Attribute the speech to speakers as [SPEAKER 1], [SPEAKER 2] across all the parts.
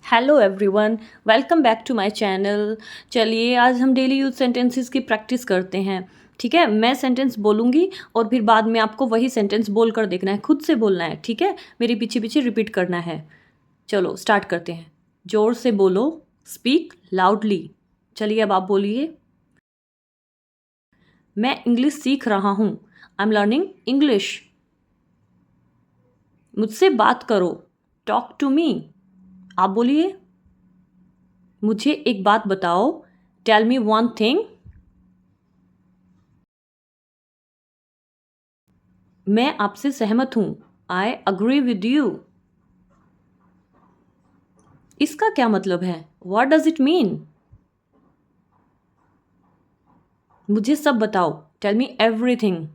[SPEAKER 1] Hello everyone, welcome back to my channel. चलिए आज हम डेली यूज सेंटेंसेस की प्रैक्टिस करते हैं। ठीक है, मैं सेंटेंस बोलूँगी और फिर बाद में आपको वही सेंटेंस बोल कर देखना है, खुद से बोलना है। ठीक है, मेरे पीछे पीछे रिपीट करना है। चलो स्टार्ट करते हैं। जोर से बोलो, स्पीक लाउडली। चलिए अब आप बोलिए। मैं इंग्लिश सीख रहा हूँ। I am learning English. मुझसे बात करो, टॉक टू मी। आप बोलिए। मुझे एक बात बताओ, टेल मी वन थिंग। मैं आपसे सहमत हूं, आई अग्री विद यू। इसका क्या मतलब है, व्हाट डज इट मीन। मुझे सब बताओ, टेल मी एवरीथिंग।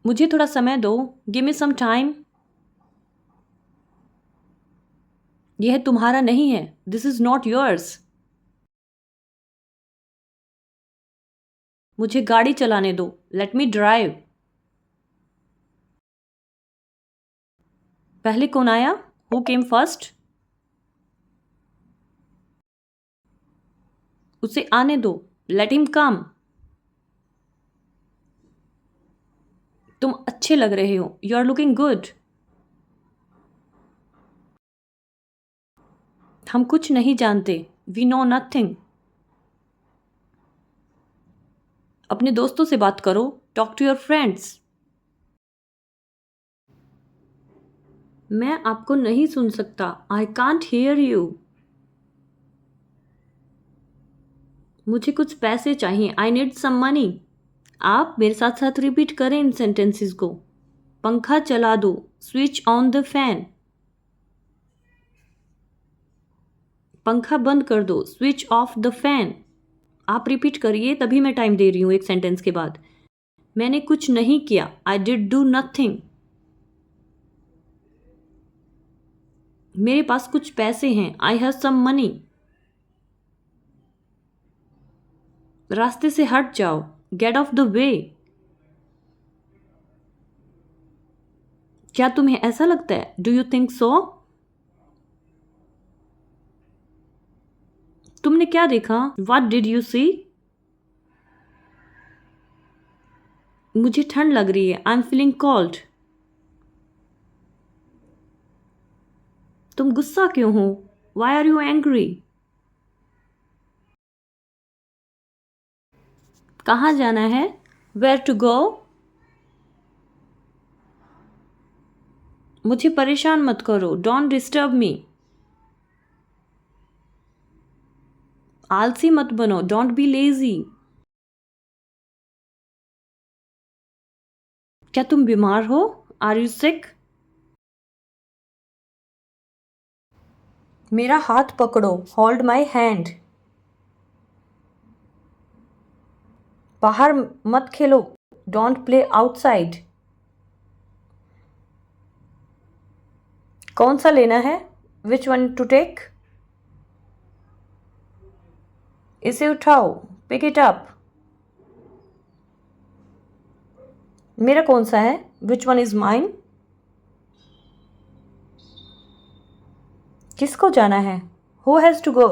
[SPEAKER 1] मुझे थोड़ा समय दो, गिव मी सम टाइम। यह तुम्हारा नहीं है, दिस इज नॉट योर्स। मुझे गाड़ी चलाने दो, लेट मी ड्राइव। पहले कौन आया, हु केम फर्स्ट। उसे आने दो, लेट हिम कम। तुम अच्छे लग रहे हो, यू आर लुकिंग गुड। हम कुछ नहीं जानते, वी नो नथिंग। अपने दोस्तों से बात करो, टॉक टू योर फ्रेंड्स। मैं आपको नहीं सुन सकता, आई कांट हियर यू। मुझे कुछ पैसे चाहिए, आई नीड सम मनी। आप मेरे साथ साथ रिपीट करें इन सेंटेंसेस को। पंखा चला दो, स्विच ऑन द फैन। पंखा बंद कर दो, स्विच ऑफ द फैन। आप रिपीट करिए, तभी मैं टाइम दे रही हूं एक सेंटेंस के बाद। मैंने कुछ नहीं किया, आई डिड डू नथिंग। मेरे पास कुछ पैसे हैं, आई हैव सम मनी। रास्ते से हट जाओ, गेट ऑफ द वे। क्या तुम्हें ऐसा लगता है, डू यू थिंक सो। तुमने क्या देखा, व्हाट डिड यू सी। मुझे ठंड लग रही है, आई एम फीलिंग कोल्ड। तुम गुस्सा क्यों हो, वाई आर यू एंग्री। कहाँ जाना है, वेयर टू गो। मुझे परेशान मत करो, डोंट डिस्टर्ब मी। आलसी मत बनो, डोंट बी लेजी। क्या तुम बीमार हो, आर यू सिक। मेरा हाथ पकड़ो, होल्ड माई हैंड। बाहर मत खेलो, डोंट प्ले आउटसाइड। कौन सा लेना है, विच वन टू टेक। इसे उठाओ, पिक इट अप। मेरा कौन सा है, विच वन इज माइन। किसको जाना है, हु हैज टू गो।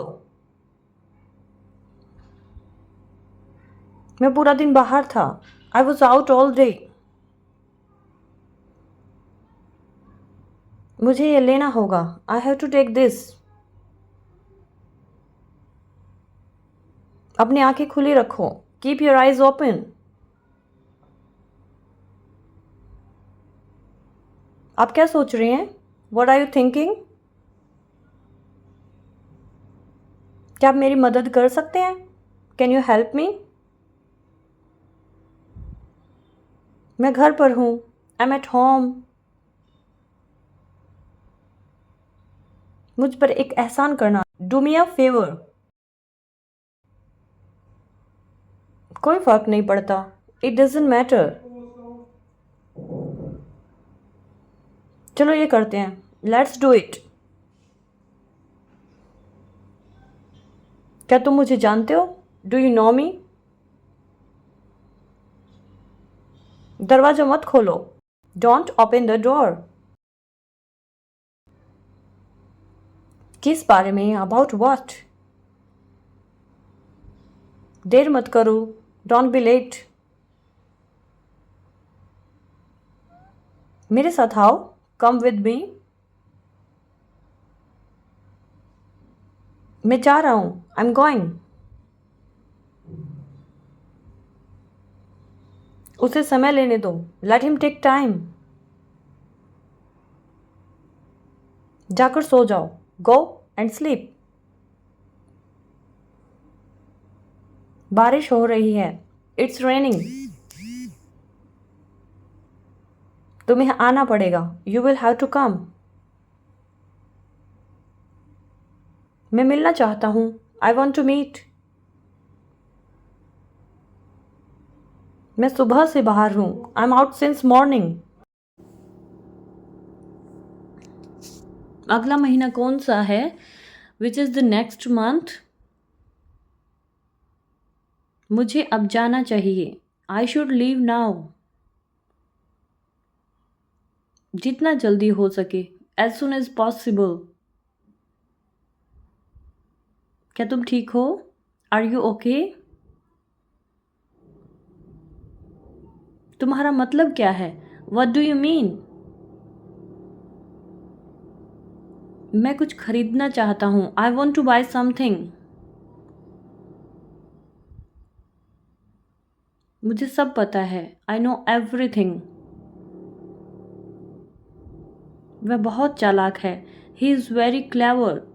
[SPEAKER 1] मैं पूरा दिन बाहर था, I was out all day. मुझे ये लेना होगा, I have to take this. अपनी आंखें खुली रखो, कीप योर आइज ओपन। आप क्या सोच रहे हैं, वट आर यू थिंकिंग। क्या आप मेरी मदद कर सकते हैं, कैन यू हेल्प मी। मैं घर पर हूँ, आई एम एट होम। मुझ पर एक एहसान करना, डू मी अ फेवर। कोई फर्क नहीं पड़ता, इट डजेंट मैटर। चलो ये करते हैं, लेट्स डू इट। क्या तुम मुझे जानते हो, डू यू नो मी। दरवाजा मत खोलो, डोंट ओपन द डोर। किस बारे में? About what? देर मत करो, डोंट बी लेट। मेरे साथ आओ, कम विद मी। मैं जा रहा हूँ, आई एम गोइंग। उसे समय लेने दो, लेट हिम टेक टाइम। जाकर सो जाओ, गो एंड स्लीप। बारिश हो रही है, इट्स रेनिंग। तुम्हें आना पड़ेगा, you will have to come. मैं मिलना चाहता हूँ, आई वॉन्ट टू मीट। मैं सुबह से बाहर हूँ, I am out since morning. अगला महीना कौन सा है? Which is the next month? मुझे अब जाना चाहिए, आई शुड लीव नाउ। जितना जल्दी हो सके, एज सुन एज पॉसिबल। क्या तुम ठीक हो? Are you okay? तुम्हारा मतलब क्या है? What do you mean? मैं कुछ खरीदना चाहता हूँ, I want to buy something. मुझे सब पता है, आई नो एवरीथिंग। वह बहुत चालाक है, ही इज़ वेरी क्लेवर।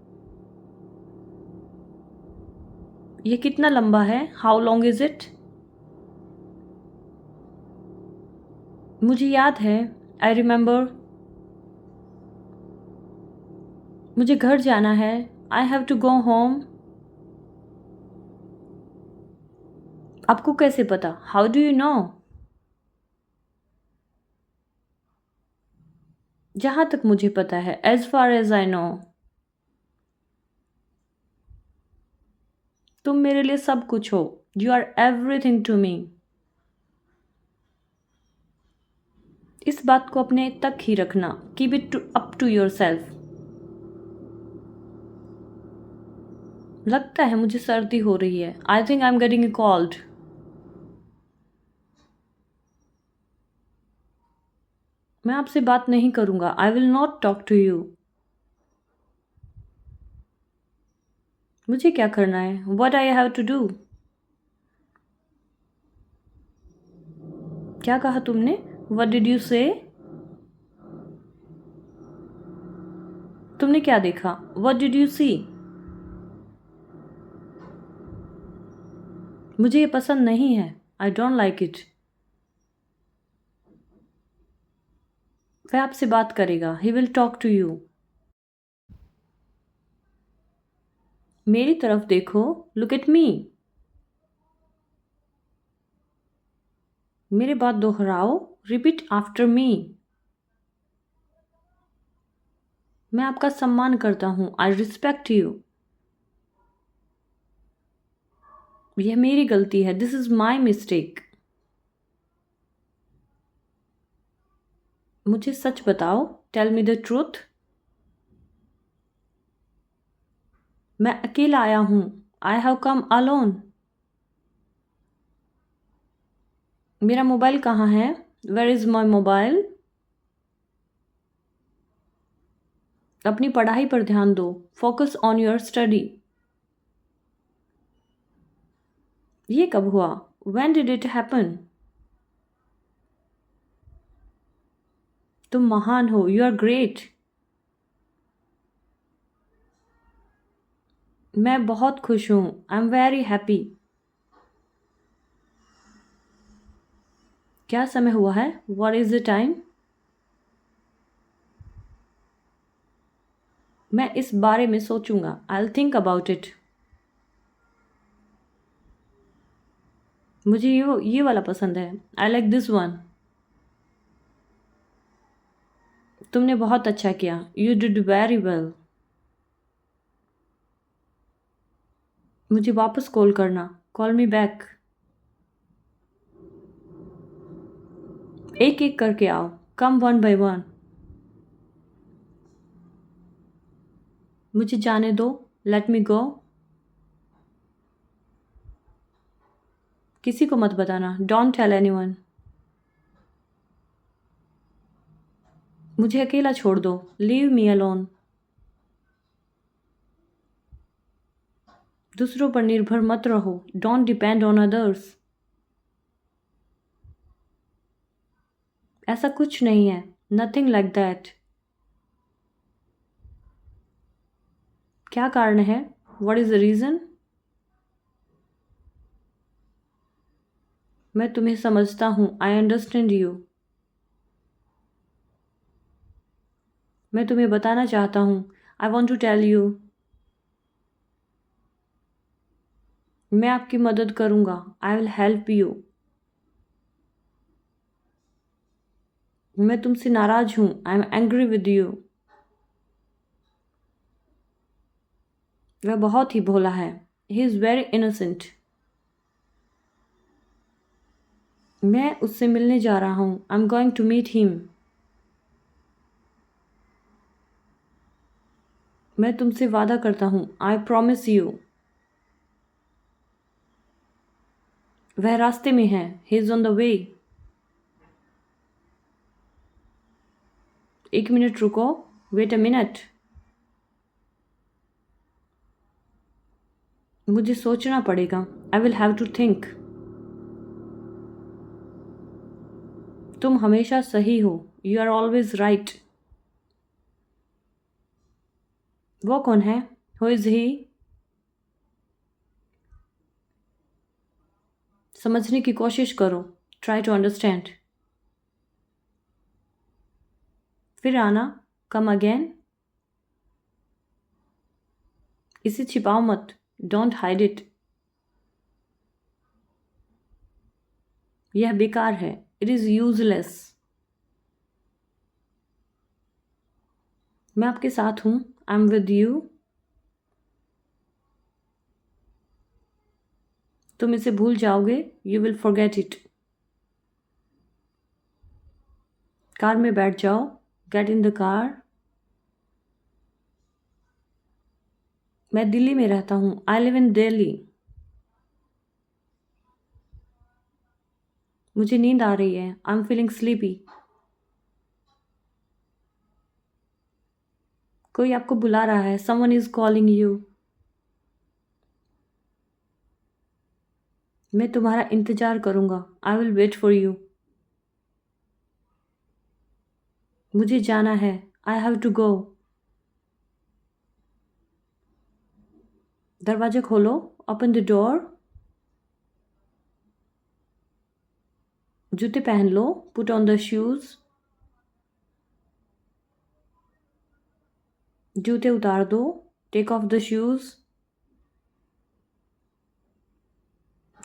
[SPEAKER 1] ये कितना लंबा है? How long is it? मुझे याद है, आई रिमेंबर। मुझे घर जाना है, I have to go home. आपको कैसे पता? How do you know? जहाँ तक मुझे पता है, as far as I know. तुम मेरे लिए सब कुछ हो, you are everything to me. इस बात को अपने तक ही रखना, keep it up to your self. लगता है मुझे सर्दी हो रही है, आई think I am getting a cold. मैं आपसे बात नहीं करूँगा, I will not talk to you. मुझे क्या करना है? What I have to do? क्या कहा तुमने? वट डिड यू से? तुमने क्या देखा? What did you see? मुझे ये पसंद नहीं है, आई डोंट लाइक इट। वह आपसे बात करेगा, he will talk to you. मेरी तरफ देखो, लुक एट मी। मेरे बात दोहराओ, रिपीट आफ्टर मी। मैं आपका सम्मान करता हूँ, आई रिस्पेक्ट यू। यह मेरी गलती है, दिस इज माई मिस्टेक। मुझे सच बताओ, टेल मी द ट्रूथ। मैं अकेला आया हूँ, आई हैव कम अलोन। मेरा मोबाइल कहाँ है? Where is my mobile? अपनी पढ़ाई पर ध्यान दो, फोकस ऑन योर स्टडी। ये कब हुआ? When did it happen? तुम महान हो, यू आर ग्रेट। मैं बहुत खुश हूँ, आई एम वेरी हैप्पी। क्या समय हुआ है? What is the time? मैं इस बारे में सोचूंगा, I will think about it. मुझे ये वाला पसंद है, आई लाइक दिस वन। तुमने बहुत अच्छा किया, यू डिड वेरी वेल। मुझे वापस कॉल करना, कॉल मी बैक। एक एक करके आओ, कम वन बाय वन। मुझे जाने दो, लेट मी गो। किसी को मत बताना, डोंट टेल एनीवन। मुझे अकेला छोड़ दो, लीव मी अलोन। दूसरों पर निर्भर मत रहो, डोंट डिपेंड ऑन अदर्स। ऐसा कुछ नहीं है, नथिंग लाइक दैट। क्या कारण है, व्हाट इज द रीज़न? मैं तुम्हें समझता हूँ, आई अंडरस्टैंड यू। मैं तुम्हें बताना चाहता हूँ, I want to tell you. मैं आपकी मदद करूँगा, आई विल हेल्प यू। मैं तुमसे नाराज हूँ, I am angry with you. वह बहुत ही भोला है, ही इज़ वेरी इनोसेंट। मैं उससे मिलने जा रहा हूँ, I am going to meet him. मैं तुमसे वादा करता हूँ, आई प्रॉमिस यू। वह रास्ते में है, he is on the way. एक मिनट रुको, वेट अ मिनट। मुझे सोचना पड़ेगा, I will have to think. तुम हमेशा सही हो, यू आर ऑलवेज राइट। वो कौन है, हु इज़ ही? समझने की कोशिश करो, ट्राई टू अंडरस्टैंड। फिर आना, कम अगेन। इसे छिपाओ मत, डोंट हाइड इट। यह बेकार है, इट इज़ यूजलेस। मैं आपके साथ हूँ, आई एम विद यू। तुम इसे भूल जाओगे, you will forget it. Car में बैठ जाओ, गेट इन द कार। मैं दिल्ली में रहता हूँ, आई लिव इन दिल्ली। मुझे नींद आ रही है, आई एम फीलिंग स्लीपी। कोई आपको बुला रहा है, समवन इज कॉलिंग यू। मैं तुम्हारा इंतजार करूंगा, I will wait for you. मुझे जाना है, आई हैव टू गो। दरवाजा खोलो, ओपन द डोर। जूते पहन लो, पुट ऑन द शूज। जूते उतार दो, टेक ऑफ द शूज।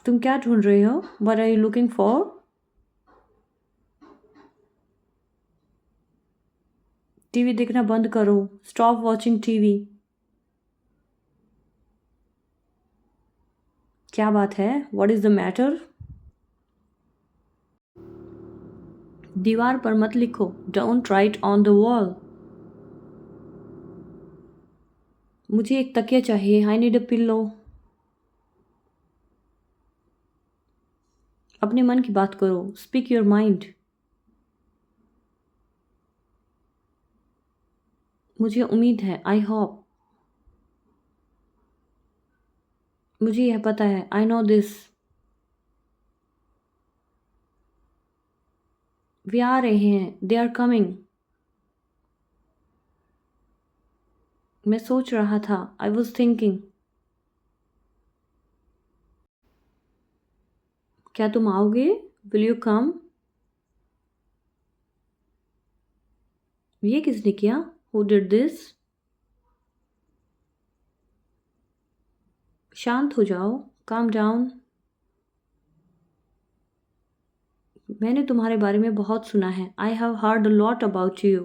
[SPEAKER 1] तुम क्या ढूंढ रहे हो, what are you looking for? TV देखना बंद करो, स्टॉप वॉचिंग टीवी। क्या बात है, व्हाट इज द मैटर? दीवार पर मत लिखो, don't write on the wall. मुझे एक तकिया चाहिए, आई नीड अ पिल्लो। अपने मन की बात करो, स्पीक योर माइंड। मुझे उम्मीद है, आई होप। मुझे यह पता है, आई नो दिस। वे आ रहे हैं, दे आर कमिंग। मैं सोच रहा था, आई वॉज थिंकिंग। क्या तुम आओगे, विल यू कम? ये किसने किया, हु डिड दिस? शांत हो जाओ, काम डाउन। मैंने तुम्हारे बारे में बहुत सुना है, I have heard a lot about you.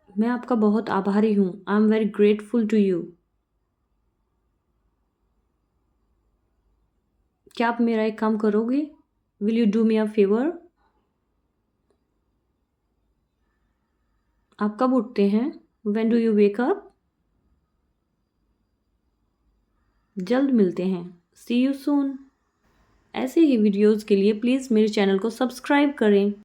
[SPEAKER 1] मैं आपका बहुत आभारी हूँ, I am very grateful to you. क्या आप मेरा एक काम करोगे, will you do me a favour? आप कब उठते हैं? When do you wake up? जल्द मिलते हैं। See you soon. ऐसे ही वीडियोज़ के लिए प्लीज़ मेरे चैनल को सब्सक्राइब करें।